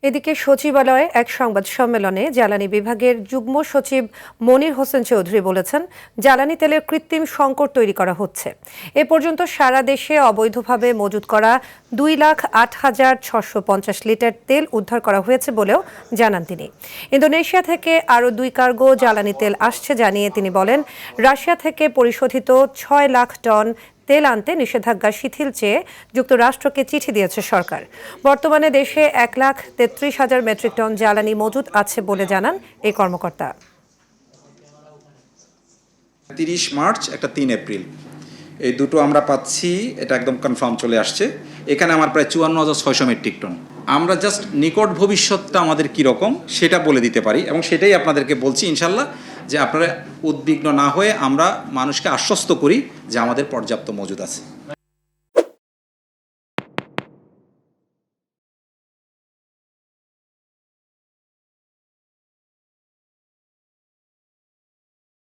এদিকে সচিবালয়ে এক সংবাদ সম্মেলনে জ্বালানি বিভাগের যুগ্ম সচিব মনির হোসেন চৌধুরী বলেছেন, জ্বালানি তেলের কৃত্রিম সংকট তৈরি করা হচ্ছে। এ পর্যন্ত সারা দেশে অবৈধভাবে মজুত করা 2,08,650 লিটার তেল উদ্ধার করা হয়েছে বলেও জানান তিনি। ইন্দোনেশিয়া থেকে আরও 2 কার্গো জ্বালানি তেল আসছে জানিয়ে তিনি বলেন, রাশিয়া থেকে পরিশোধিত 6 লাখ টন তেল আনতে নিষেধাজ্ঞা শিথিল চেয়ে যুক্তরাষ্ট্রকে চিঠি দিয়েছে সরকার। বর্তমানে দেশে 1,33,000 মেট্রিক টন জ্বালানি মজুত আছে বলে জানান এই কর্মকর্তা। 30 মার্চ একটা 3 এপ্রিল এই দুটো আমরা পাচ্ছি, এটা একদম কনফার্ম চলে আসছে। এখানে আমার প্রায় 54,600 মেট্রিক টন। আমরা জাস্ট নিকট ভবিষ্যৎটা আমাদের কীরকম সেটা বলে দিতে পারি, এবং সেটাই আপনাদেরকে বলছি ইনশাল্লাহ, যে আপনারা উদ্বিগ্ন না হয়ে আমরা মানুষকে আশ্বস্ত করি যে আমাদের পর্যাপ্ত মজুদ আছে।